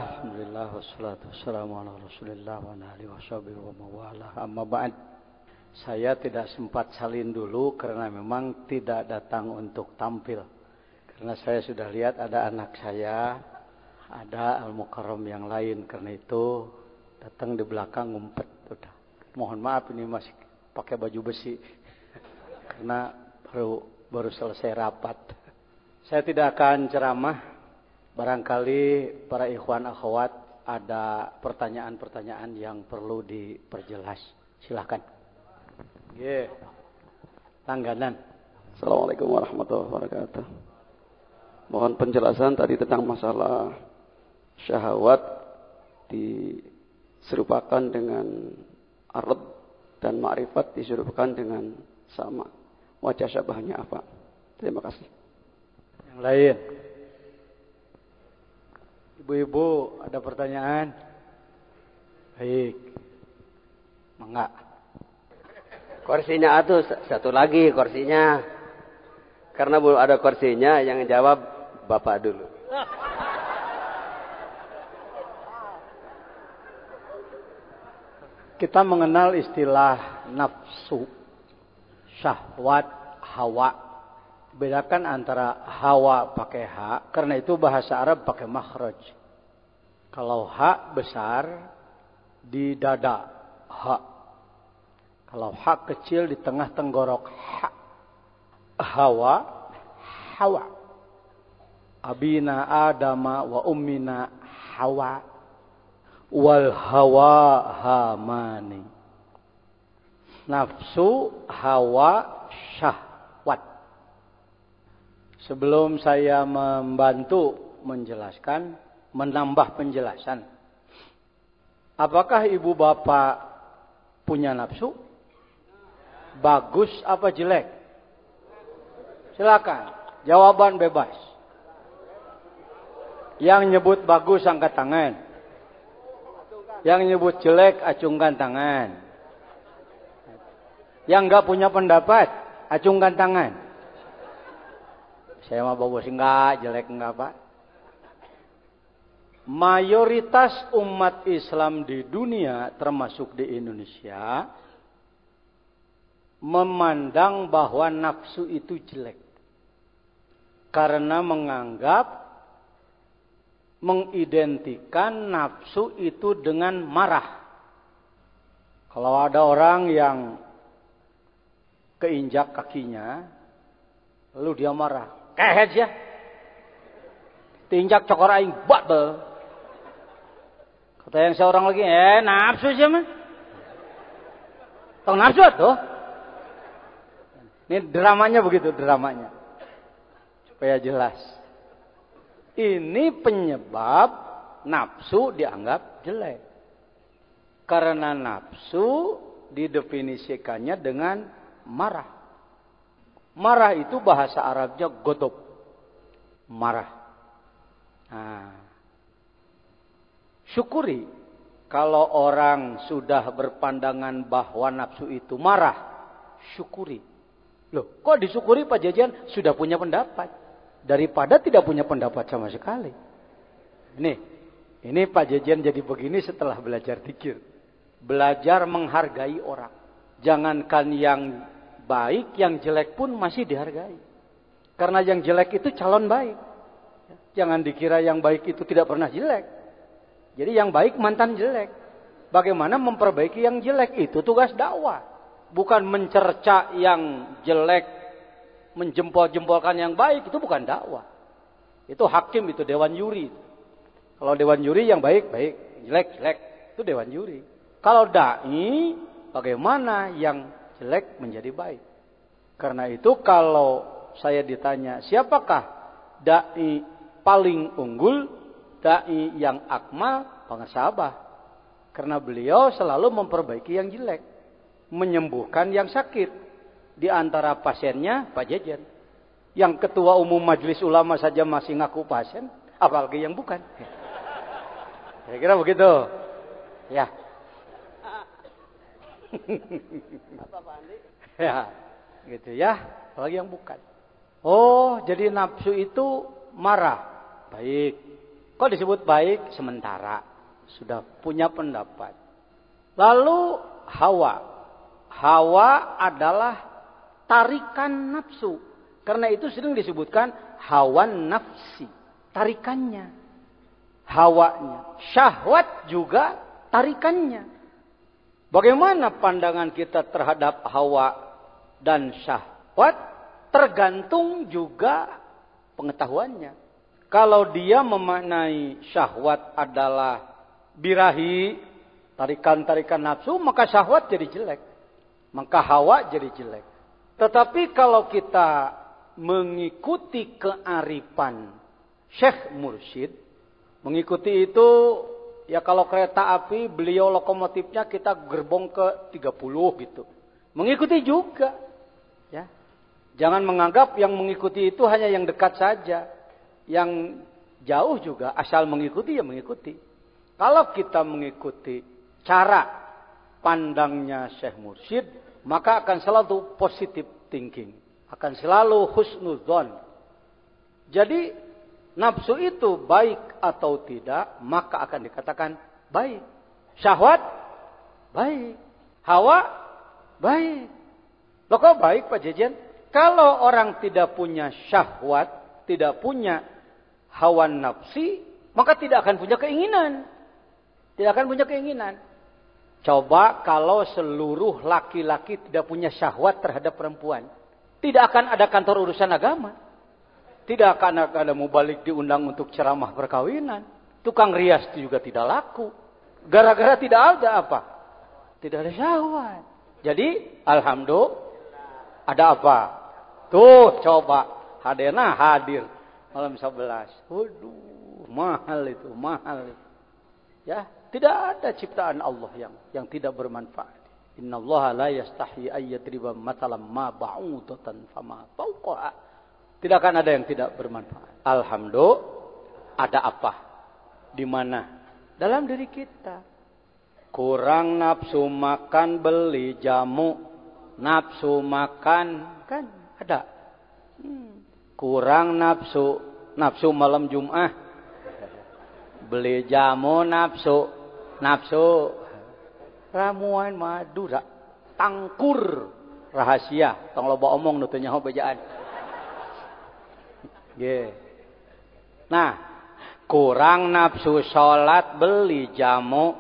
Alhamdulillah wassalatu wassalamu ala Rasulillah wa ala alihi washabihi wa mawalah. Amma ba'd. Saya tidak sempat salin dulu karena memang tidak datang untuk tampil. Karena saya sudah lihat ada anak saya, ada Al-Mukarram yang lain, karena itu datang di belakang ngumpet udah. Mohon maaf ini masih pakai baju besi. Karena baru selesai rapat. Saya tidak akan ceramah. Barangkali para ikhwan akhwat ada pertanyaan-pertanyaan yang perlu diperjelas. Silakan. Ye. Langganan. Assalamualaikum warahmatullahi wabarakatuh. Mohon penjelasan tadi tentang masalah syahwat diserupakan dengan arad dan ma'rifat diserupakan dengan sama. Wajah syabahnya apa? Terima kasih. Yang lain. Ibu-ibu ada pertanyaan? Baik. Mangga. Kursinya atuh satu lagi kursinya. Karena belum ada kursinya yang jawab Bapak dulu. Kita mengenal istilah nafsu, syahwat, hawa. Bedakan antara hawa pakai ha, karena itu bahasa Arab pakai makhraj. Kalau ha besar di dada, ha. Kalau ha kecil di tengah tenggorok, ha. Hawa, hawa. Abina Adama wa ummina Hawa. Wal hawa hamani. Nafsu, hawa, syahwat. Sebelum saya membantu menjelaskan, menambah penjelasan. Apakah ibu bapak punya nafsu? Bagus apa jelek? Silakan, jawaban bebas. Yang nyebut bagus angkat tangan. Yang nyebut jelek acungkan tangan. Yang enggak punya pendapat acungkan tangan. Saya mah bagus enggak, jelek enggak Pak. Mayoritas umat Islam di dunia termasuk di Indonesia memandang bahwa nafsu itu jelek. Karena menganggap, mengidentikan nafsu itu dengan marah. Kalau ada orang yang keinjak kakinya, lalu dia marah. Kehet ya. Tinjak cokor aing batal. Kata yang seorang lagi, nafsu sih mah. Tong nafsu tuh. Ini dramanya begitu, dramanya. Supaya jelas. Ini penyebab nafsu dianggap jelek. Karena nafsu didefinisikannya dengan marah. Marah itu bahasa Arabnya godob. Marah. Nah, syukuri kalau orang sudah berpandangan bahwa nafsu itu marah. Syukuri. Loh, kok disyukuri Pak Jajan sudah punya pendapat? Daripada tidak punya pendapat sama sekali. Ini Pak Jajan jadi begini setelah belajar dzikir. Belajar menghargai orang. Jangankan yang baik, yang jelek pun masih dihargai. Karena yang jelek itu calon baik. Jangan dikira yang baik itu tidak pernah jelek. Jadi yang baik mantan jelek. Bagaimana memperbaiki yang jelek itu tugas dakwah. Bukan mencerca yang jelek, menjempol-jempolkan yang baik, itu bukan dakwah. Itu hakim, itu dewan juri. Kalau dewan juri yang baik, baik. Jelek, jelek. Itu dewan juri. Kalau da'i, bagaimana yang jelek menjadi baik. Karena itu kalau saya ditanya, siapakah da'i paling unggul? Da'i yang akmal, pengesabah. Karena beliau selalu memperbaiki yang jelek. Menyembuhkan yang sakit. Di antara pasiennya Pak Jajan. Yang ketua umum majelis ulama saja masih ngaku pasien. Apalagi yang bukan. Saya kira begitu. Ya. Apa Pak Andi? Ya, gitu ya. Apalagi yang bukan. Oh, jadi nafsu itu marah. Baik. Kok disebut baik? Sementara. Sudah punya pendapat. Lalu hawa. Hawa adalah tarikan nafsu. Karena itu sering disebutkan hawan nafsi. Tarikannya. Hawanya. Syahwat juga tarikannya. Bagaimana pandangan kita terhadap hawa dan syahwat? Tergantung juga pengetahuannya. Kalau dia memaknai syahwat adalah birahi, tarikan-tarikan nafsu, maka syahwat jadi jelek. Maka hawa jadi jelek. Tetapi kalau kita mengikuti kearifan Syekh Mursyid, mengikuti itu, ya kalau kereta api, beliau lokomotifnya kita gerbong ke 30 gitu. Mengikuti juga. Ya. Jangan menganggap yang mengikuti itu hanya yang dekat saja. Yang jauh juga, asal mengikuti ya mengikuti. Kalau kita mengikuti cara pandangnya Syekh Mursyid, maka akan selalu positive thinking. Akan selalu husnudzon. Jadi nafsu itu baik atau tidak, maka akan dikatakan baik. Syahwat, baik. Hawa, baik. Loh kok baik Pak Jejen? Kalau orang tidak punya syahwat, tidak punya hawa nafsi, maka tidak akan punya keinginan. Tidak akan punya keinginan. Coba kalau seluruh laki-laki tidak punya syahwat terhadap perempuan. Tidak akan ada kantor urusan agama. Tidak akan ada mubalik diundang untuk ceramah perkawinan. Tukang rias itu juga tidak laku. Gara-gara tidak ada apa? Tidak ada syahwat. Jadi, alhamdulillah, ada apa? Tuh, coba. Hadena hadir. Malam 11. Waduh, mahal itu, mahal itu. Ya, tidak ada ciptaan Allah yang tidak bermanfaat. Innallaha la yastahi ayyadriba matalam ma ba'udatan fama fawqaha. Tidak akan ada yang tidak bermanfaat. Alhamdulillah, ada apa? Di mana? Dalam diri kita. Kurang nafsu makan beli jamu. Nafsu makan kan ada. Kurang nafsu malam Jumat. Beli jamu nafsu ramuan madura tangkur rahasia tong loba omong nu teu nyaho bejaan. Nggih. Nah, kurang nafsu salat beli jamu.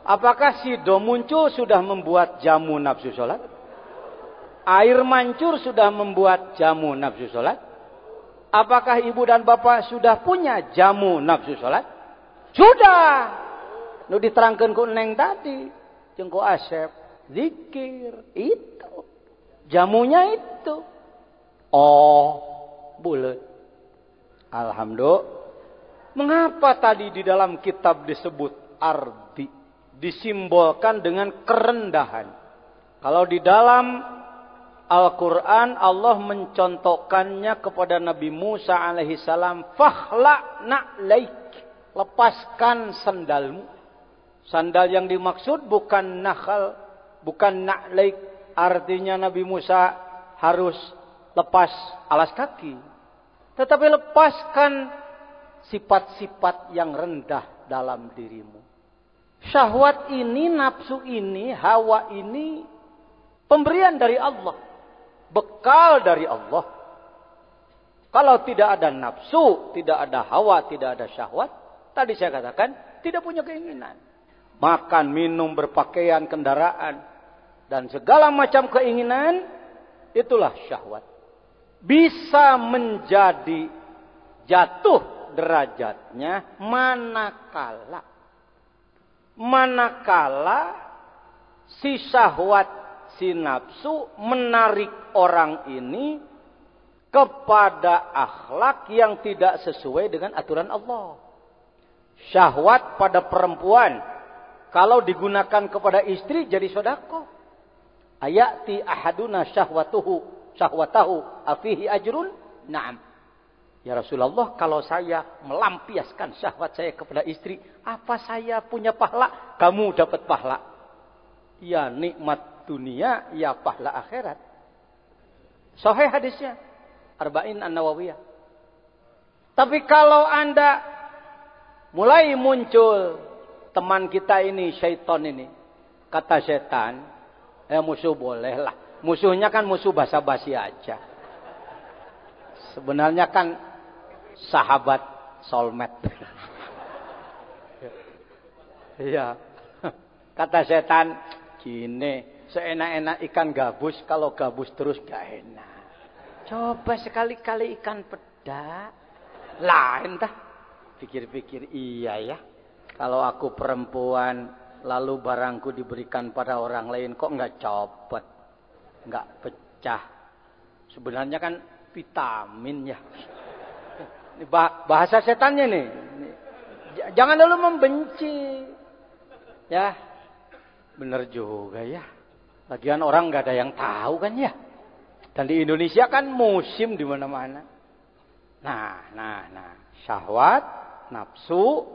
Apakah sido muncul sudah membuat jamu nafsu salat? Air mancur sudah membuat jamu nafsu salat? Apakah ibu dan bapak sudah punya jamu nafsu salat? Sudah. Nu diterangkeun ku Neng tadi, jeung ku Asep, zikir itu. Jamunya itu. Oh, bulet. Alhamdulillah. Mengapa tadi di dalam kitab disebut ardi? Disimbolkan dengan kerendahan. Kalau di dalam Al-Quran Allah mencontohkannya kepada Nabi Musa alaihissalam. Fakhla na'laik. Lepaskan sandalmu. Sandal yang dimaksud bukan nakhal. Bukan na'laik. Artinya Nabi Musa harus lepas alas kaki. Tetapi lepaskan sifat-sifat yang rendah dalam dirimu. Syahwat ini, nafsu ini, hawa ini pemberian dari Allah. Bekal dari Allah. Kalau tidak ada nafsu, tidak ada hawa, tidak ada syahwat, tadi saya katakan tidak punya keinginan. Makan, minum, berpakaian, kendaraan, dan segala macam keinginan, itulah syahwat. Bisa menjadi jatuh derajatnya manakala si syahwat, si nafsu menarik orang ini kepada akhlak yang tidak sesuai dengan aturan Allah. Syahwat pada perempuan, kalau digunakan kepada istri jadi sedekah. Ayati ahaduna syahwatahu afihi ajrun? Naam. Ya Rasulullah, kalau saya melampiaskan syahwat saya kepada istri, apa saya punya pahala? Kamu dapat pahala. Ya nikmat dunia, ya pahala akhirat. Sahih hadisnya. Arba'in An-Nawawiyah. Tapi kalau Anda mulai muncul teman kita ini, syaitan ini. Kata setan, musuh boleh lah. Musuhnya kan musuh basa-basi aja. Sebenarnya kan sahabat soulmate. Iya. Kata setan, gini, seenak-enak ikan gabus, kalau gabus terus gak enak. Coba sekali-kali ikan peda. Lain dah. Pikir-pikir, iya ya. Kalau aku perempuan, lalu barangku diberikan pada orang lain, kok nggak copot, nggak pecah. Sebenarnya kan vitamin ya. Ini bahasa setannya nih. Jangan dulu membenci. Ya, bener juga ya. Lagian orang nggak ada yang tahu kan ya. Dan di Indonesia kan musim di mana-mana. Nah. Syahwat, nafsu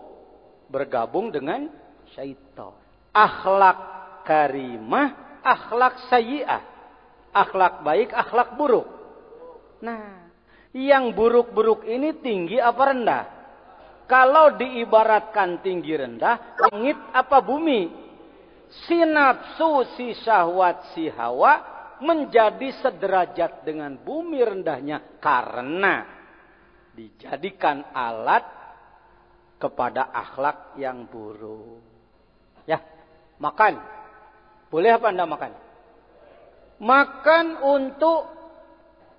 bergabung dengan syaitan. Akhlak karimah, akhlak sayyi'ah. Akhlak baik, akhlak buruk. Nah, yang buruk-buruk ini tinggi apa rendah? Kalau diibaratkan tinggi rendah, langit apa bumi? Si nafsu, si syahwat, si hawa menjadi sederajat dengan bumi rendahnya karena dijadikan alat kepada akhlak yang buruk. Ya, makan. Boleh apa Anda makan? Makan untuk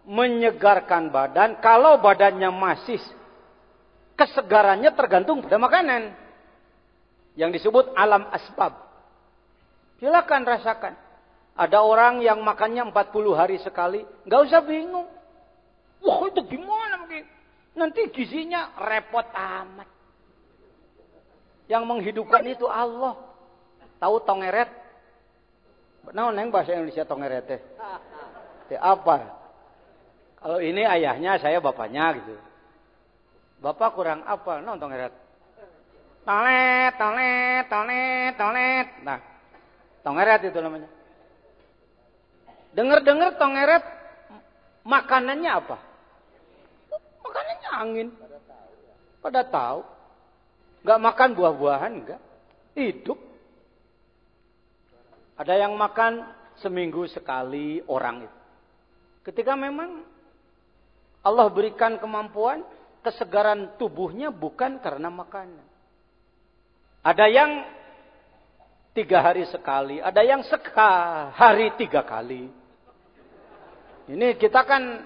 menyegarkan badan. Kalau badannya masih, kesegarannya tergantung pada makanan. Yang disebut alam asbab. Silakan rasakan. Ada orang yang makannya 40 hari sekali. Nggak usah bingung. Wah, itu gimana mungkin? Nanti gizinya repot amat. Yang menghidupkan itu Allah. Tahu tongeret? Nah, neng bahasa Indonesia tongeret teh. Apa? Kalau ini ayahnya, saya bapaknya gitu. Bapak kurang apa? Nah, tongeret. Tolet. Nah, tongeret itu namanya. Dengar-dengar tongeret makanannya apa? Makanannya angin. Pada tahu. Enggak makan buah-buahan, enggak. Hidup. Ada yang makan seminggu sekali orang itu. Ketika memang Allah berikan kemampuan, kesegaran tubuhnya bukan karena makanan. Ada yang 3 hari sekali, ada yang sehari 3 kali. Ini kita kan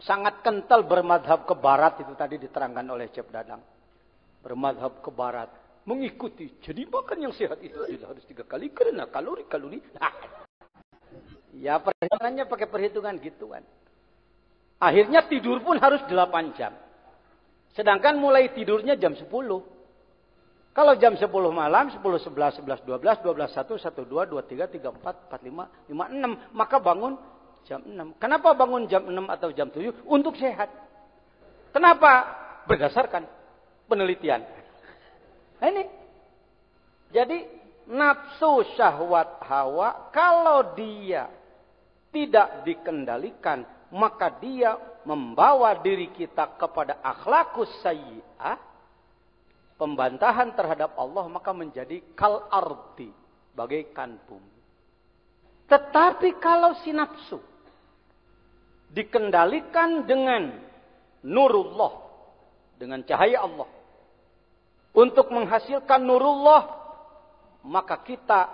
sangat kental bermadhab ke barat, itu tadi diterangkan oleh Chef Dadang. Bermadhab ke barat. Mengikuti. Jadi makan yang sehat itu harus 3 kali karena kalori. Ya perhitungannya pakai perhitungan gituan. Akhirnya tidur pun harus 8 jam. Sedangkan mulai tidurnya jam 10. Kalau jam 10 malam, 10, 11, 11, 12, 12, 1, 1, 2, 2, 3, 3, 4, 4, 5, 5, 6. Maka bangun jam 6. Kenapa bangun jam 6 atau jam 7? Untuk sehat. Kenapa? Berdasarkan penelitian. Nah ini. Jadi nafsu syahwat hawa kalau dia tidak dikendalikan, maka dia membawa diri kita kepada akhlakus sayyi'ah, pembantahan terhadap Allah, maka menjadi kal ardi, bagaikan bumi. Tetapi kalau si nafsu dikendalikan dengan nurullah, dengan cahaya Allah, untuk menghasilkan nurullah, maka kita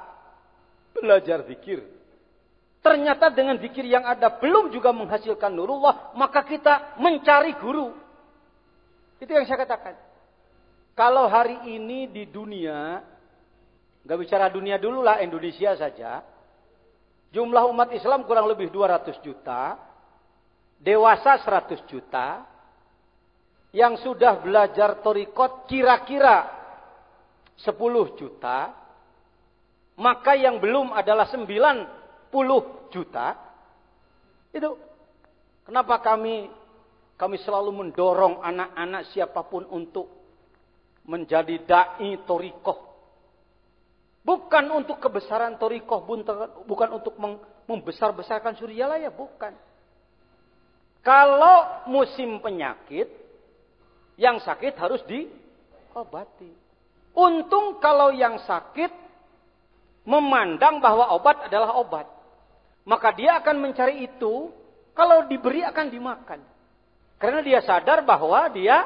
belajar zikir. Ternyata dengan zikir yang ada belum juga menghasilkan nurullah, maka kita mencari guru. Itu yang saya katakan. Kalau hari ini di dunia, nggak bicara dunia dulu lah, Indonesia saja, jumlah umat Islam kurang lebih 200 juta, dewasa 100 juta, yang sudah belajar thariqat kira-kira 10 juta, maka yang belum adalah 90 juta. Itu kenapa kami selalu mendorong anak-anak siapapun untuk menjadi dai thariqah. Bukan untuk kebesaran thariqah, bukan untuk membesar-besarkan Suryalaya, bukan. Kalau musim penyakit, yang sakit harus obati. Untung kalau yang sakit memandang bahwa obat adalah obat. Maka dia akan mencari itu, kalau diberi akan dimakan. Karena dia sadar bahwa dia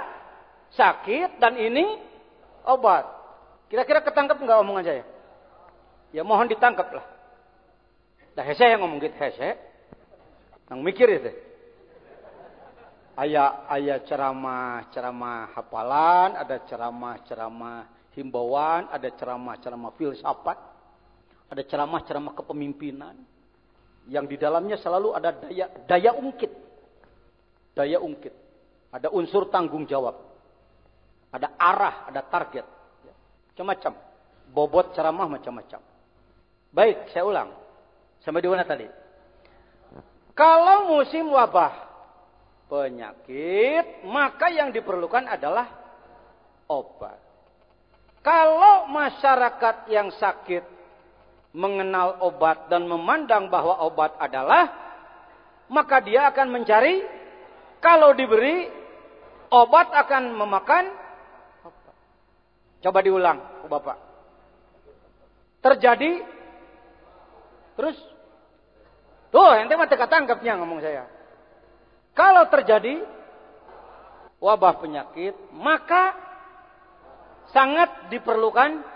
sakit dan ini obat. Kira-kira ketangkep nggak omongan saya? Ya mohon ditangkap lah. Dah hese yang ngomong gitu, hese. Yang mikir itu. Ayah ceramah hafalan, ada ceramah himbauan, ada ceramah filsafat, ada ceramah kepemimpinan. Yang di dalamnya selalu ada daya ungkit. Daya ungkit. Ada unsur tanggung jawab. Ada arah, ada target. Macam-macam. Bobot ceramah macam-macam. Baik, saya ulang. Sampai di mana tadi? Kalau musim wabah penyakit, maka yang diperlukan adalah obat. Kalau masyarakat yang sakit mengenal obat dan memandang bahwa obat adalah, maka dia akan mencari, kalau diberi obat akan memakan obat. Coba diulang, Bapak. Terjadi, terus, tuh ente mah teka tangkapnya ngomong saya. Kalau terjadi wabah penyakit, maka sangat diperlukan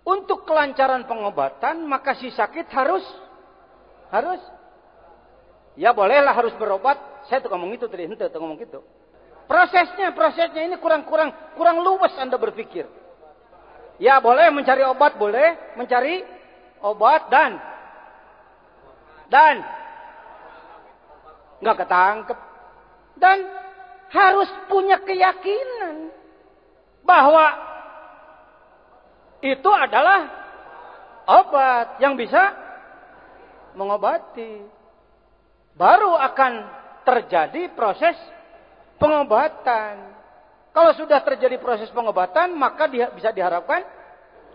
untuk kelancaran pengobatan, maka si sakit harus ya bolehlah harus berobat. Saya tuh ngomong itu tadi, ente tuh ngomong gitu. Prosesnya ini kurang luwes Anda berpikir. Ya boleh mencari obat, boleh mencari obat dan nggak ketangkep. Dan harus punya keyakinan bahwa itu adalah obat yang bisa mengobati. Baru akan terjadi proses pengobatan. Kalau sudah terjadi proses pengobatan, maka bisa diharapkan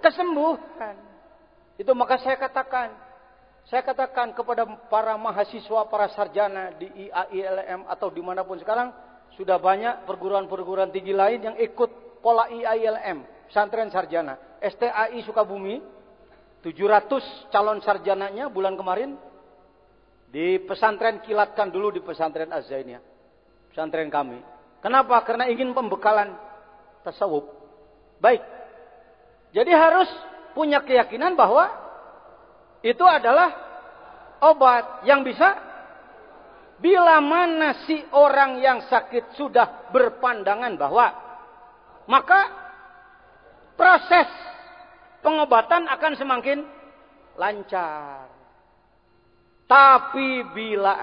kesembuhan. Itu maka saya katakan kepada para mahasiswa, para sarjana di IAILM atau dimanapun sekarang, sudah banyak perguruan-perguruan tinggi lain yang ikut pola IAILM, pesantren sarjana. STAI Sukabumi, 700 calon sarjananya bulan kemarin di pesantren kilatkan dulu di pesantren Az-Zainiyah, pesantren kami. Kenapa? Karena ingin pembekalan tasawuf. Baik. Jadi harus punya keyakinan bahwa itu adalah obat yang bisa, bila mana si orang yang sakit sudah berpandangan bahwa, maka proses pengobatan akan semakin lancar. Tapi bila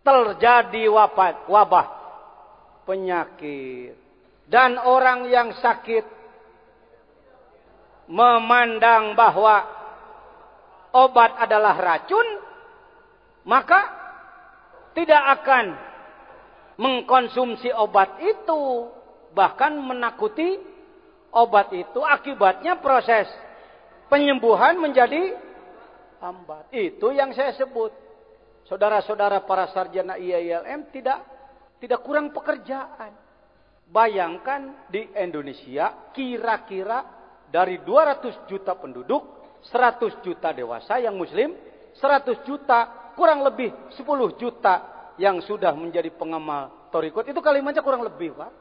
terjadi wabah penyakit dan orang yang sakit memandang bahwa obat adalah racun, maka tidak akan mengkonsumsi obat itu, bahkan menakuti obat itu. Akibatnya proses penyembuhan menjadi lambat. Itu yang saya sebut. Saudara-saudara para sarjana IAILM tidak kurang pekerjaan. Bayangkan di Indonesia kira-kira dari 200 juta penduduk, 100 juta dewasa yang muslim, 100 juta, kurang lebih 10 juta yang sudah menjadi pengamal thariqat. Itu kalimatnya kurang lebih, Pak.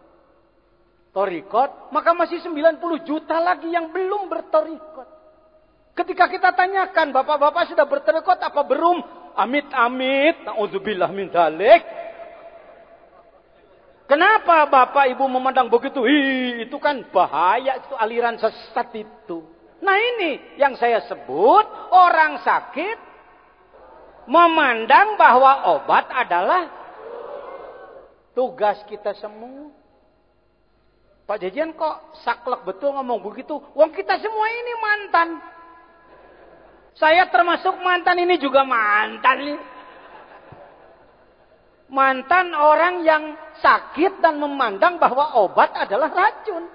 Thariqat, maka masih 90 juta lagi yang belum berthariqat. Ketika kita tanyakan, bapak-bapak sudah berthariqat apa belum? Amit-amit, na'udzubillah min dzalik. Kenapa Bapak Ibu memandang begitu? Itu kan bahaya, itu aliran sesat itu. Nah ini yang saya sebut, orang sakit memandang bahwa obat adalah tugas kita semua. Pak Jajian kok saklek betul ngomong begitu? Wong kita semua ini mantan. Saya termasuk mantan, ini juga mantan nih. Mantan orang yang sakit dan memandang bahwa obat adalah racun.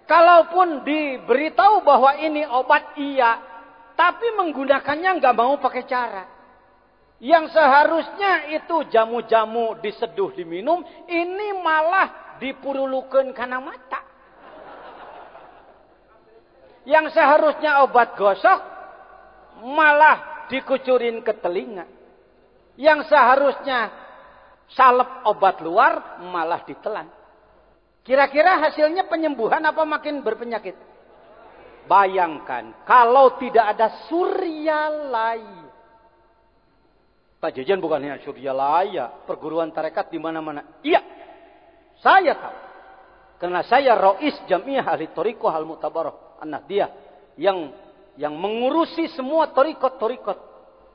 Kalaupun diberitahu bahwa ini obat, iya. Tapi menggunakannya nggak mau pakai cara. Yang seharusnya itu jamu-jamu diseduh diminum, ini malah dipurulukeun kana mata. Yang seharusnya obat gosok malah dikucurin ke telinga. Yang seharusnya salep obat luar malah ditelan. Kira-kira hasilnya penyembuhan apa makin berpenyakit? Bayangkan kalau tidak ada suryalaya. Pak Jajan bukan hanya suryalaya, perguruan tarekat di mana-mana. Iya, saya tahu. Karena saya Rois Jamiah Ahli Thariqah Al-Mutabarrah An-Nahdiyah yang mengurusi semua thariqat-thariqat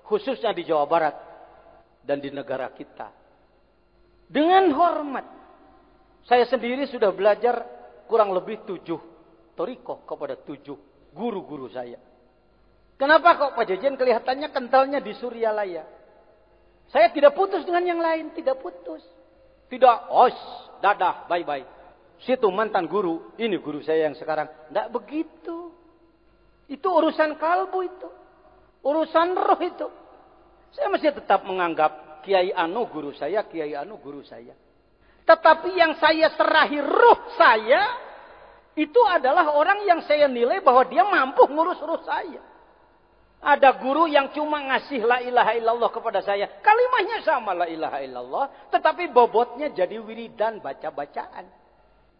khususnya di Jawa Barat dan di negara kita. Dengan hormat. Saya sendiri sudah belajar kurang lebih 7 thariqah kepada 7 guru-guru saya. Kenapa kok Pak Jajan kelihatannya kentalnya di suryalaya? Saya tidak putus dengan yang lain, tidak putus. Tidak, dadah, bye-bye. Situ mantan guru, ini guru saya yang sekarang. Tidak begitu. Itu urusan kalbu itu. Urusan roh itu. Saya masih tetap menganggap Kiai Anu guru saya, Kiai Anu guru saya. Tetapi yang saya serahi ruh saya, itu adalah orang yang saya nilai bahwa dia mampu ngurus ruh saya. Ada guru yang cuma ngasih la ilaha illallah kepada saya. Kalimahnya sama la ilaha illallah. Tetapi bobotnya jadi wiridan baca-bacaan.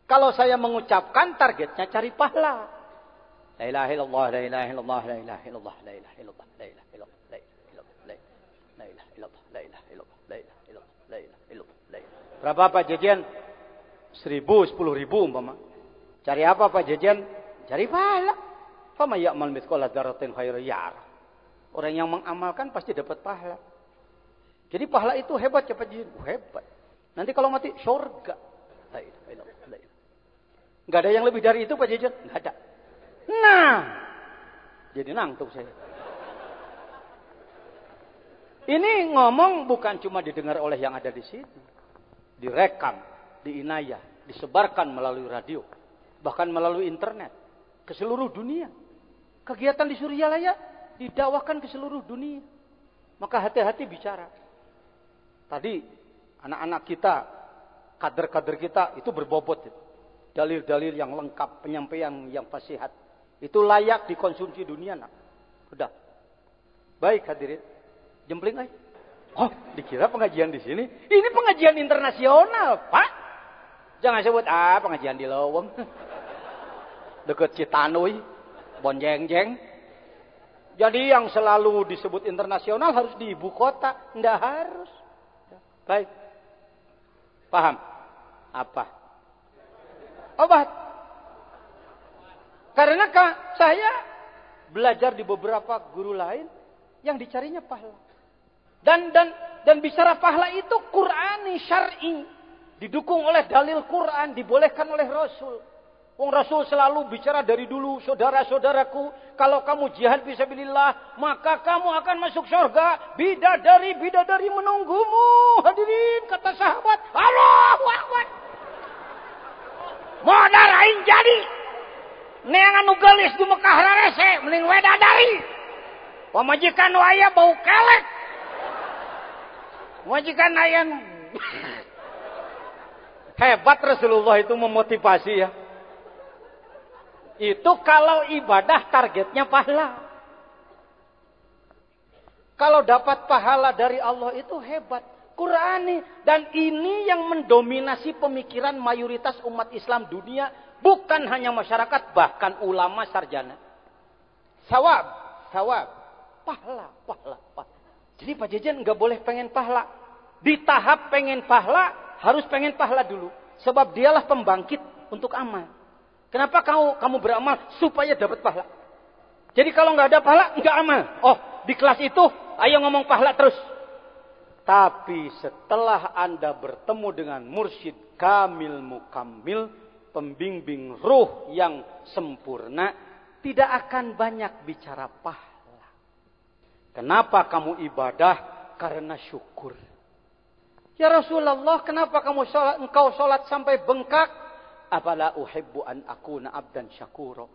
Kalau saya mengucapkan targetnya cari pahala. La ilaha illallah, la ilaha illallah, la ilaha illallah, la ilaha illallah, la ilaha illallah, la ilaha illallah, la ilaha illallah, la ilaha illallah, la ilaha illallah, la ilaha illallah, la ilaha. Berapa Pak Jajan? 1.000, 10.000 umpama. Cari apa Pak Jajan? Cari pahala. Fama ya'mal mithqala dzarratin khairan yarah. Orang yang mengamalkan pasti dapat pahala. Jadi pahala itu hebat ya Pak Jajan. Hebat. Nanti kalau mati surga. La ilaha illallah, la ilaha. Enggak ada yang lebih dari itu Pak Jajan? Enggak ada. Nah, jadi nangtuk saya. Ini ngomong bukan cuma didengar oleh yang ada di sini. Direkam, diinayah, disebarkan melalui radio. Bahkan melalui internet. Ke seluruh dunia. Kegiatan di suryalaya didakwakan ke seluruh dunia. Maka hati-hati bicara. Tadi anak-anak kita, kader-kader kita itu berbobot. Dalil-dalil yang lengkap, penyampaian yang fasihat. Itu layak dikonsumsi dunia. Nak. Udah. Baik hadirin. Jempling aja. Oh, dikira pengajian di sini. Ini pengajian internasional, Pak. Jangan sebut pengajian di Loweng. Dekat Citanui, Bonjengjeng. Jadi yang selalu disebut internasional harus di ibu kota. Nggak harus. Baik. Paham? Apa? Obat. Karena saya belajar di beberapa guru lain yang dicarinya pahala. Dan bicara pahala itu Qur'ani, syar'i. Didukung oleh dalil Quran, dibolehkan oleh Rasul. Wong Rasul selalu bicara dari dulu, saudara-saudaraku, kalau kamu jihad fisabilillah, maka kamu akan masuk surga. Bidadari menunggumu. Hadirin, kata sahabat, Allahu Akbar. Modal aing jadi. Neangan nugelis di Mekah rarese, mending wedadari. Pamajikan waya bau kelek. Pamajikan ayan. Hebat Rasulullah itu memotivasi ya. Itu kalau ibadah targetnya pahala. Kalau dapat pahala dari Allah itu hebat. Qur'ani. Dan ini yang mendominasi pemikiran mayoritas umat Islam dunia. Bukan hanya masyarakat, bahkan ulama sarjana. Sawab. Pahala. Jadi Pak Jajan nggak boleh pengen pahala. Di tahap pengen pahala, harus pengen pahala dulu. Sebab dialah pembangkit untuk amal. Kenapa kamu beramal? Supaya dapat pahala. Jadi kalau nggak ada pahala, nggak amal. Oh, di kelas itu, ayo ngomong pahala terus. Tapi setelah Anda bertemu dengan mursyid kamil mukammil, pembimbing ruh yang sempurna, tidak akan banyak bicara pahala. Kenapa kamu ibadah? Karena syukur. Ya Rasulullah, kenapa engkau sholat sampai bengkak? Afala uhibbu an akuna abdan syakuro.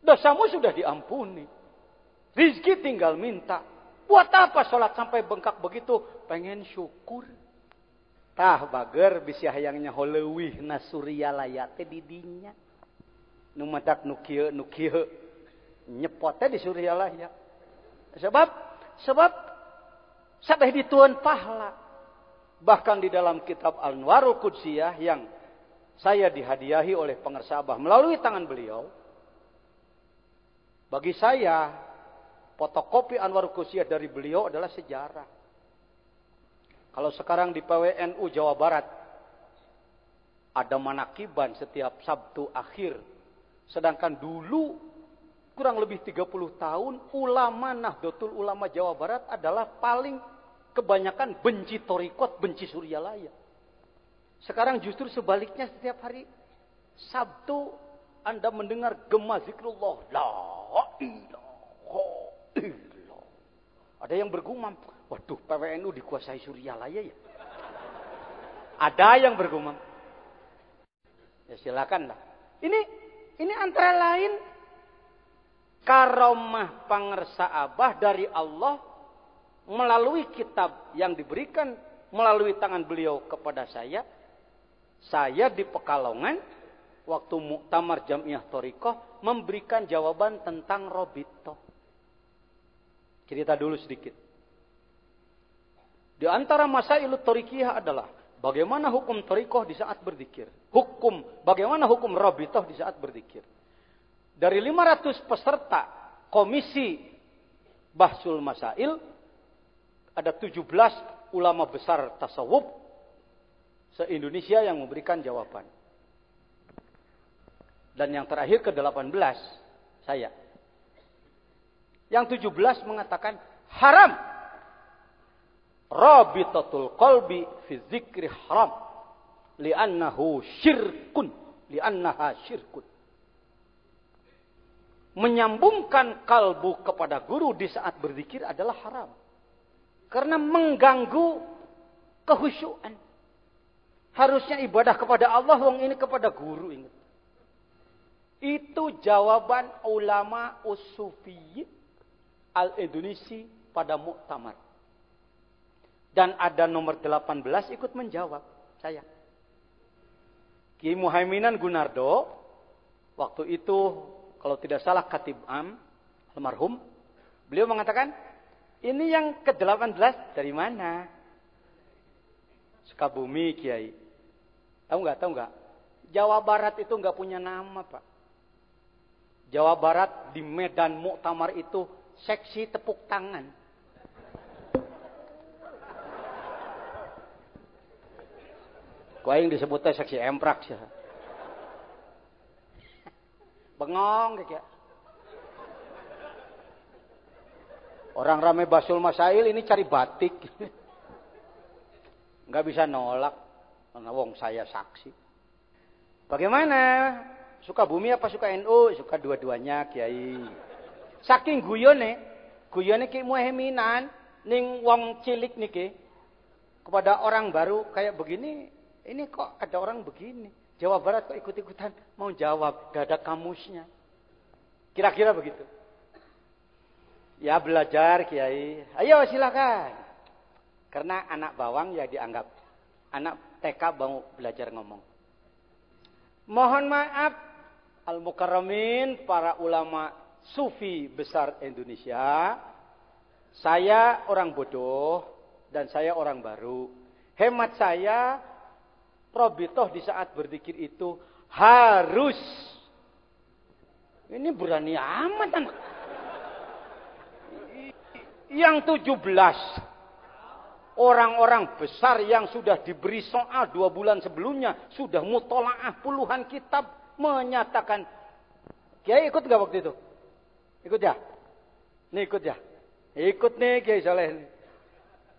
Dosamu sudah diampuni. Rizki tinggal minta. Buat apa sholat sampai bengkak begitu? Pengen syukur. Tah bager bisa hayangnya holeuwih na Suryalaya teh di dinya. Nu madak nu kieu nyepot teh di Suryalaya. Sebab sabeh dituan pahala. Bahkan di dalam kitab Anwarul Qudsiyah yang saya dihadiahi oleh pengersabah melalui tangan beliau. Bagi saya, fotokopi Anwarul Qudsiyah dari beliau adalah sejarah. Kalau sekarang di PWNU Jawa Barat, ada manakiban setiap Sabtu akhir. Sedangkan dulu, kurang lebih 30 tahun, ulama Nahdlatul Ulama Jawa Barat adalah paling kebanyakan benci torikot, benci Suryalaya. Sekarang justru sebaliknya setiap hari Sabtu Anda mendengar gema zikrullah. La ilaha illallah. Ada yang bergumam, waduh PWNU dikuasai Suryalaya ya. Ada yang bergumam. Ya silakan lah. Ini antara lain karomah pangersa abah dari Allah melalui kitab yang diberikan melalui tangan beliau kepada saya. Saya di Pekalongan waktu Muktamar Jamiah Thoriqah memberikan jawaban tentang Robito. Cerita dulu sedikit. Di antara masailut Thoriqiyah adalah bagaimana hukum Thoriqah di saat berzikir. Bagaimana hukum Robito di saat berzikir. Dari 500 peserta komisi Bahsul Masail, ada 17 ulama besar tasawuf se-Indonesia yang memberikan jawaban. Dan yang terakhir ke-18, saya. Yang 17 mengatakan haram. Rabitatul qalbi fi dzikri haram. Li'annahu syirkun. Li'annaha syirkun. Menyambungkan kalbu kepada guru di saat berzikir adalah haram. Karena mengganggu kehusyuan. Harusnya ibadah kepada Allah, wong ini kepada guru. Ingat. Itu jawaban ulama Usufiyyin Al-Indonesia pada muktamar. Dan ada nomor 18 ikut menjawab saya. Ki Muhaiminan Gunardo, waktu itu kalau tidak salah Khatib Am, almarhum, beliau mengatakan, ini yang ke-18 dari mana? Sukabumi, Kiai. Tahu nggak? Jawa Barat itu nggak punya nama, Pak. Jawa Barat di Medan Muktamar itu seksi tepuk tangan. Kau yang disebutnya seksi emprak sih. Bengong kayak. Orang ramai Bahsul Masail ini cari batik. Nggak bisa nolak. Karena wong saya saksi. Bagaimana? Suka bumi apa suka NU? Suka dua-duanya, Kiai. Saking guyone Ki Muhaiminan ning wong cilik niki kepada orang baru kayak begini, ini kok ada orang begini. Jawa Barat kok ikut-ikutan mau jawab, gak ada kamusnya. Kira-kira begitu. Ya belajar, Kiai. Ayo silakan. Karena anak bawang ya dianggap anak TK mau belajar ngomong. Mohon maaf al-mukarramin para ulama sufi besar Indonesia. Saya orang bodoh dan saya orang baru. Hemat saya, Robitoh di saat berzikir itu harus. Ini berani amat anak. Yang 17 orang-orang besar yang sudah diberi soal 2 bulan sebelumnya. Sudah mutola'ah puluhan kitab. Menyatakan. Kiai ikut gak waktu itu? Ikut ya? Nih ikut ya? Ikut nih Kiai Saleh.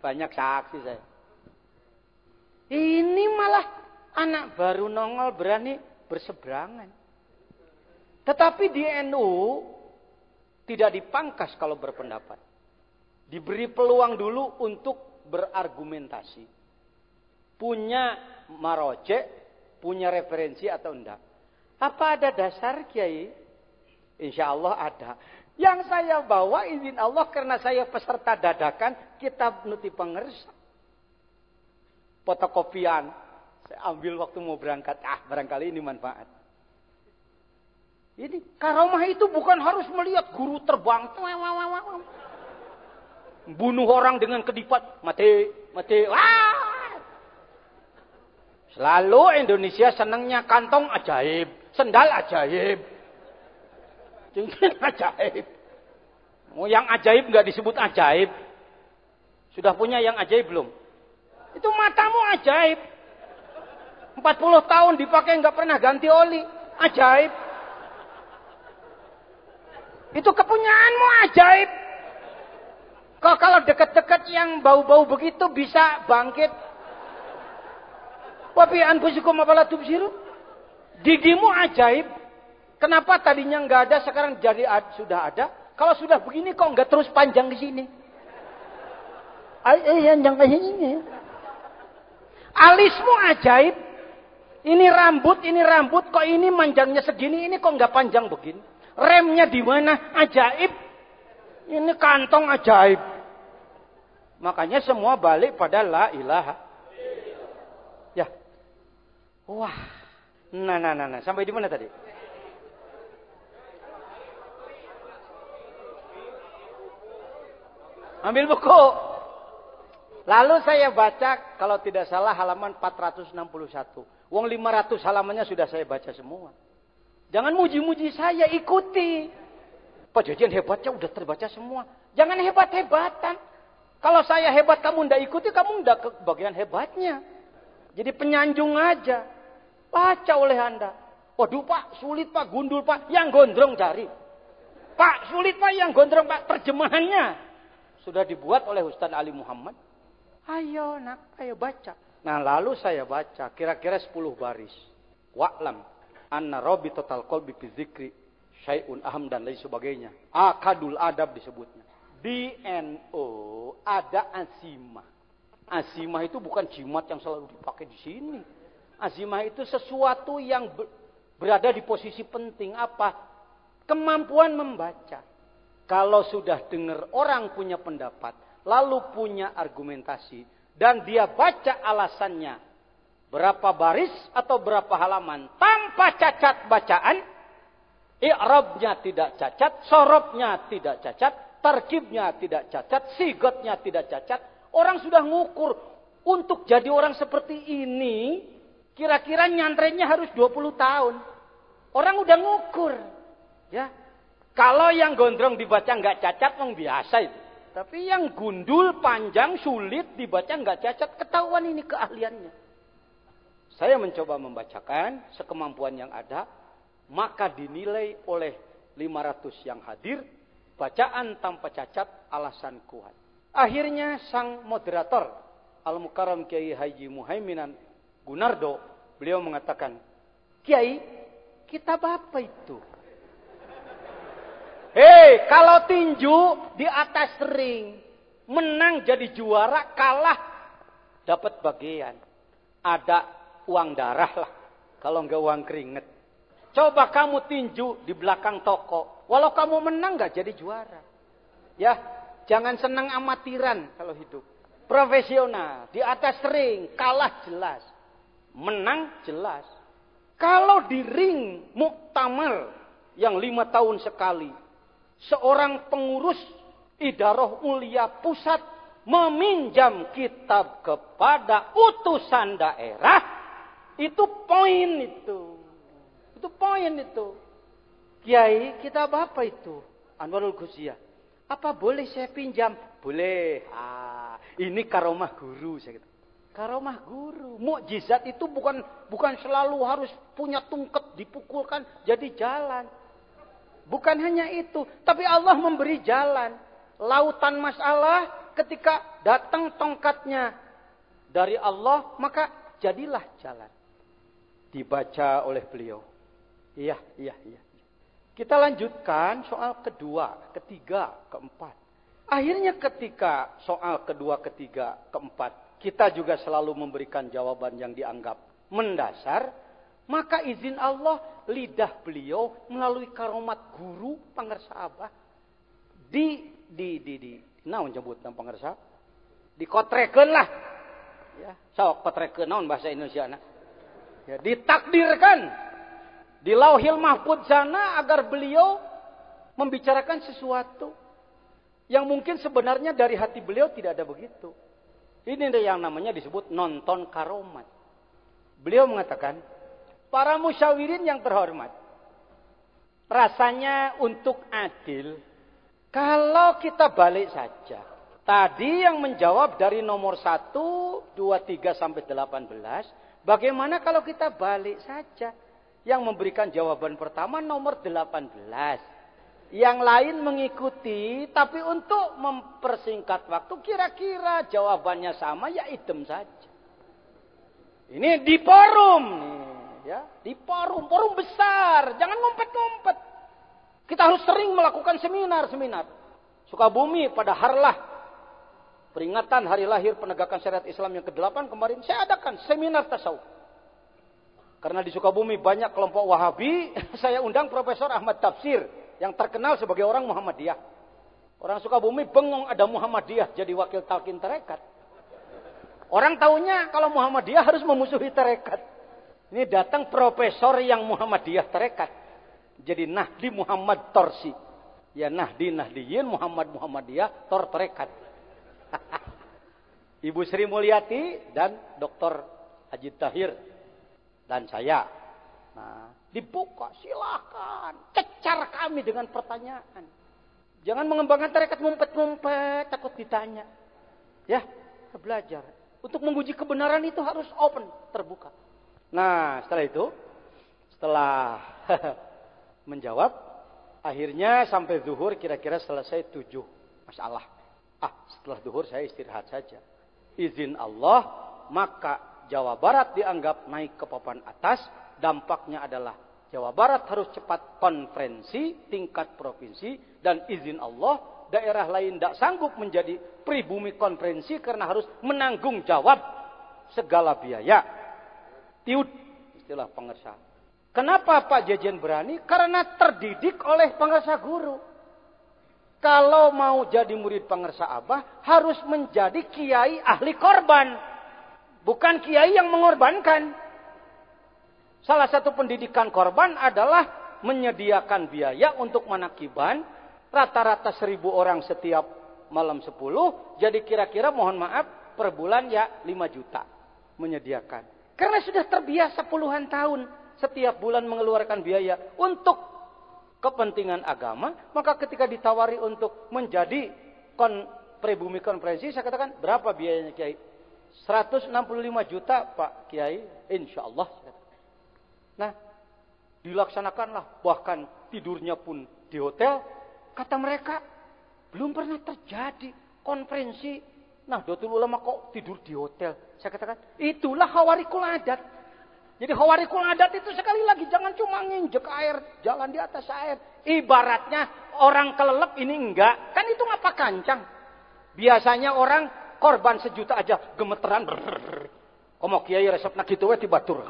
Banyak saksi saya. Ini malah anak baru nongol berani berseberangan. Tetapi di NU tidak dipangkas kalau berpendapat. Diberi peluang dulu untuk berargumentasi. Punya marojek, punya referensi atau enggak. Apa ada dasar, Kiai? Insya Allah ada. Yang saya bawa izin Allah karena saya peserta dadakan kitab Nuti Pangersa. fotokopian. Saya ambil waktu mau berangkat. Barangkali ini manfaat. Ini karomah itu bukan harus melihat guru terbang. Bunuh orang dengan kedipat. Mati. Wah! Selalu Indonesia senangnya kantong ajaib. Sendal ajaib. Cincin ajaib. Yang ajaib nggak disebut ajaib. Sudah punya yang ajaib belum? Itu matamu ajaib. 40 tahun dipakai nggak pernah ganti oli. Ajaib. Itu kepunyaanmu ajaib. Kok kalau dekat-dekat yang bau-bau begitu bisa bangkit. Wa fi anfusikum afala tubsirun. Gigimu ajaib. Kenapa tadinya nggak ada sekarang jadi sudah ada? Kalau sudah begini kok nggak terus panjang di sini? Panjang ke sini. Alismu ajaib. Ini rambut kok ini manjangnya segini, ini kok nggak panjang begini? Remnya di mana? Ajaib. Ini kantong ajaib. Makanya semua balik pada la ilaha. Ya. Wah. Nah. Sampai di mana tadi? Ambil buku. Lalu saya baca, kalau tidak salah halaman 461. Wong 500 halamannya sudah saya baca semua. Jangan muji-muji saya, ikuti. Pak Jajan hebatnya udah terbaca semua. Jangan hebat-hebatan. Kalau saya hebat kamu ndak ikuti, kamu ndak ke bagian hebatnya. Jadi penyanjung aja. Baca oleh Anda. Waduh Pak, sulit Pak, gundul Pak. Yang gondrong cari. Pak, sulit Pak, yang gondrong Pak. Terjemahannya sudah dibuat oleh Ustaz Ali Muhammad. Ayo nak, ayo baca. Nah lalu saya baca kira-kira 10 baris. Wa'lam anna robi total qalbi fi dzikri syai'un aham dan lain sebagainya. Akadul adab disebutnya. Di NO ada azimah. Azimah itu bukan jimat yang selalu dipakai di sini. Azimah itu sesuatu yang berada di posisi penting. Apa? Kemampuan membaca. Kalau sudah dengar orang punya pendapat, lalu punya argumentasi, dan dia baca alasannya, berapa baris atau berapa halaman, tanpa cacat bacaan, i'rabnya tidak cacat, sorobnya tidak cacat, tarkibnya tidak cacat, sigotnya tidak cacat, orang sudah ngukur. Untuk jadi orang seperti ini, kira-kira nyantrennya harus 20 tahun. Orang udah ngukur. Ya. Kalau yang gondrong dibaca nggak cacat, memang biasa itu. Tapi yang gundul, panjang, sulit dibaca nggak cacat, ketahuan ini keahliannya. Saya mencoba membacakan sekemampuan yang ada, maka dinilai oleh 500 yang hadir, bacaan tanpa cacat, alasan kuat. Akhirnya sang moderator, Al-Mukarram Kiai Haji Muhaiminan Gunardo, beliau mengatakan, Kiai, kitab apa itu? Hei, kalau tinju di atas ring, menang jadi juara, kalah dapat bagian. Ada uang darah lah, kalau enggak uang keringet. Coba kamu tinju di belakang toko, walau kamu menang enggak jadi juara. Ya, jangan senang amatiran kalau hidup. Profesional, di atas ring, kalah jelas, menang jelas. Kalau di ring muktamar yang 5 tahun sekali, seorang pengurus idarah mulia pusat meminjam kitab kepada utusan daerah, itu poin itu. Itu poin itu. Kiai, kitab apa itu? Anwarul Ghuziah. Apa boleh saya pinjam? Boleh. Ini karomah guru. Saya kata. Karomah guru. Mukjizat itu bukan selalu harus punya tungket dipukulkan jadi jalan. Bukan hanya itu, tapi Allah memberi jalan. Lautan masalah, ketika datang tongkatnya dari Allah, maka jadilah jalan. Dibaca oleh beliau. Iya. Kita lanjutkan soal kedua, ketiga, keempat. Akhirnya ketika soal kedua, ketiga, keempat, kita juga selalu memberikan jawaban yang dianggap mendasar. Maka izin Allah, lidah beliau melalui karomat guru pangersa abah naon nyebut nang pangersa dikotrekeun lah Ya, sok petrekeun naon bahasa Indonesia na. Ya, ditakdirkan di Lauhil Mahfuz sana agar beliau membicarakan sesuatu yang mungkin sebenarnya dari hati beliau tidak ada begitu. Ini yang namanya disebut nonton karomat. Beliau mengatakan, para musyawirin yang terhormat, rasanya untuk adil kalau kita balik saja. Tadi yang menjawab dari nomor 1, 2, 3 sampai 18. Bagaimana kalau kita balik saja? Yang memberikan jawaban pertama nomor 18. Yang lain mengikuti. Tapi untuk mempersingkat waktu kira-kira jawabannya sama ya idem saja. Ini di forum. Ya, di forum besar. Jangan ngumpet-ngumpet. Kita harus sering melakukan seminar-seminar. Sukabumi pada harlah peringatan hari lahir penegakan syariat Islam yang ke-8 kemarin saya adakan seminar tasawuf. Karena di Sukabumi banyak kelompok Wahabi, saya undang Profesor Ahmad Tafsir yang terkenal sebagai orang Muhammadiyah. Orang Sukabumi bengong ada Muhammadiyah jadi wakil talqin tarekat. Orang taunya kalau Muhammadiyah harus memusuhi tarekat. Ini datang profesor yang Muhammadiyah tarekat. Jadi Nahdi Muhammad Torsi. Ya Nahdiyin Muhammadiyah tor tarekat. Ibu Sri Mulyati dan Dr. Haji Tahir dan saya. Nah, dibuka silahkan. Cecar kami dengan pertanyaan. Jangan mengembangkan tarekat ngumpet-ngumpet takut ditanya. Ya, belajar. Untuk menguji kebenaran itu harus open, terbuka. Nah, setelah itu, setelah menjawab, akhirnya sampai zuhur kira-kira selesai 7 masalah. Setelah zuhur saya istirahat saja. Izin Allah, maka Jawa Barat dianggap naik ke papan atas. Dampaknya adalah Jawa Barat harus cepat konferensi tingkat provinsi. Dan izin Allah, daerah lain tidak sanggup menjadi pribumi konferensi karena harus menanggung jawab segala biaya. Tiud, istilah pengersa. Kenapa Pak Jejen berani? Karena terdidik oleh pengersa guru. Kalau mau jadi murid pengersa Abah, harus menjadi kiai ahli korban. Bukan kiai yang mengorbankan. Salah satu pendidikan korban adalah menyediakan biaya untuk manakiban. Rata-rata 1.000 orang setiap malam 10. Jadi kira-kira mohon maaf, per bulan ya 5 juta menyediakan. Karena sudah terbiasa puluhan tahun setiap bulan mengeluarkan biaya untuk kepentingan agama, maka ketika ditawari untuk menjadi pribumi konferensi, saya katakan, berapa biayanya Kiai? 165 juta Pak Kiai, insya Allah. Nah, dilaksanakanlah, bahkan tidurnya pun di hotel. Kata mereka, belum pernah terjadi konferensi. Nah, Nahdlatul Ulama kok tidur di hotel? Saya katakan, itulah Khawarikul Adat. Jadi Khawarikul Adat itu sekali lagi jangan cuma nginjek air, jalan di atas air. Ibaratnya orang kelelep ini enggak, kan itu ngapa kancang. Biasanya orang korban 1 juta aja gemeteran. Komo kiai resepna kitu we ti batur.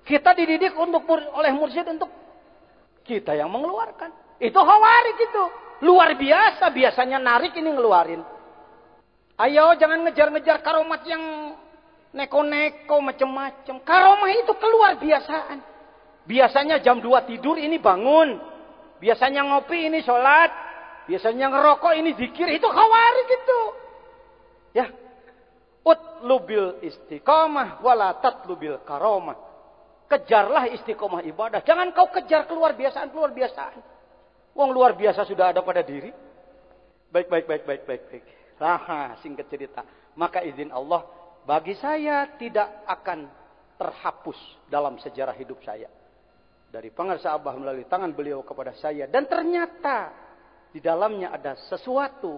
Kita dididik oleh mursyid untuk kita yang mengeluarkan. Itu Khawarik itu. Luar biasa, biasanya narik ini ngeluarin. Ayo jangan ngejar-ngejar karomat yang neko-neko macam-macam. Karomah itu keluar biasaan. Biasanya jam 2 tidur ini bangun. Biasanya ngopi ini sholat. Biasanya ngerokok ini zikir. Itu Khawarij itu. Ya. Utlubil istiqamah wala tatlubil karomah. Kejarlah istiqomah ibadah. Jangan kau kejar keluar biasaan. Wong luar biasa sudah ada pada diri. Baik. Nah, singkat cerita. Maka izin Allah, bagi saya tidak akan terhapus dalam sejarah hidup saya. Dari pengarsa Abah melalui tangan beliau kepada saya. Dan ternyata di dalamnya ada sesuatu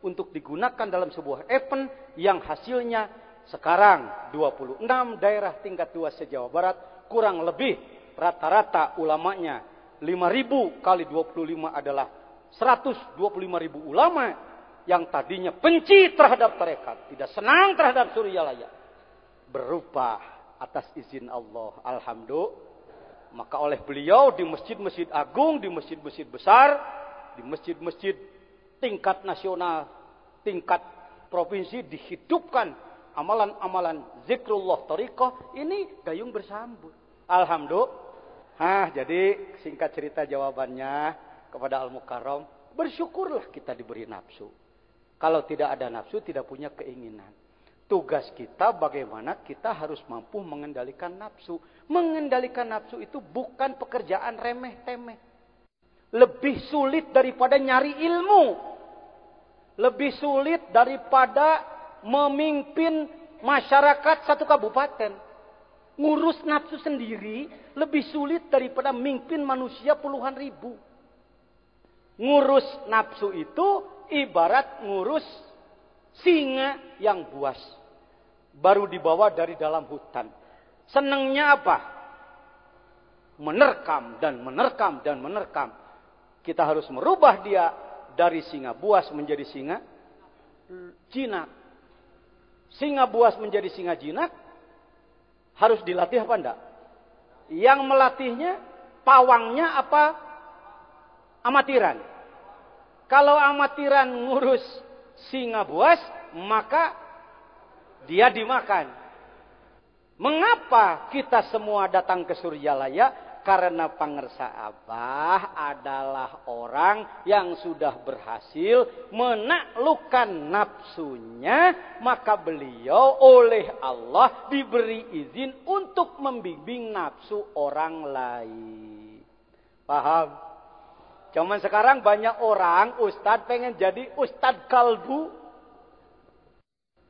untuk digunakan dalam sebuah event yang hasilnya sekarang 26 daerah tingkat 2 se-Jawa Barat. Kurang lebih rata-rata ulamanya 5.000 kali 25 adalah 125.000 ulama yang tadinya benci terhadap tarekat, tidak senang terhadap Suryalaya, berubah atas izin Allah. Alhamdulillah. Maka oleh beliau di masjid-masjid agung, di masjid-masjid besar, di masjid-masjid tingkat nasional, tingkat provinsi dihidupkan amalan-amalan zikrullah thariqah, ini gayung bersambut. Alhamdulillah. Jadi singkat cerita jawabannya kepada Al-Mukarram, bersyukurlah kita diberi nafsu. Kalau tidak ada nafsu, tidak punya keinginan. Tugas kita bagaimana kita harus mampu mengendalikan nafsu. Mengendalikan nafsu itu bukan pekerjaan remeh-temeh. Lebih sulit daripada nyari ilmu. Lebih sulit daripada memimpin masyarakat satu kabupaten. Ngurus nafsu sendiri lebih sulit daripada memimpin manusia puluhan ribu. Ngurus nafsu itu ibarat ngurus singa yang buas. Baru dibawa dari dalam hutan. Senangnya apa? Menerkam dan menerkam dan menerkam. Kita harus merubah dia dari singa buas menjadi singa jinak. Singa buas menjadi singa jinak harus dilatih apa enggak? Yang melatihnya pawangnya apa? Amatiran. Kalau amatiran ngurus singa buas, maka dia dimakan. Mengapa kita semua datang ke Suryalaya? Karena Pangersa Abah adalah orang yang sudah berhasil menaklukkan nafsunya. Maka beliau oleh Allah diberi izin untuk membimbing nafsu orang lain. Paham? Cuman sekarang banyak orang, ustadz pengen jadi ustadz kalbu.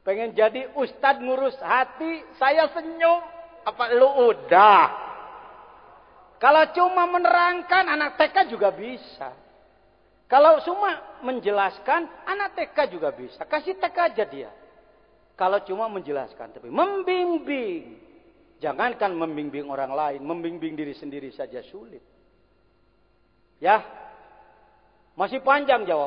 Pengen jadi ustadz ngurus hati, saya senyum. Apa lu udah? Kalau cuma menerangkan, anak TK juga bisa. Kalau cuma menjelaskan, anak TK juga bisa. Kasih TK aja dia. Kalau cuma menjelaskan, tapi membimbing. Jangankan membimbing orang lain, membimbing diri sendiri saja sulit. Ya, masih panjang jawab.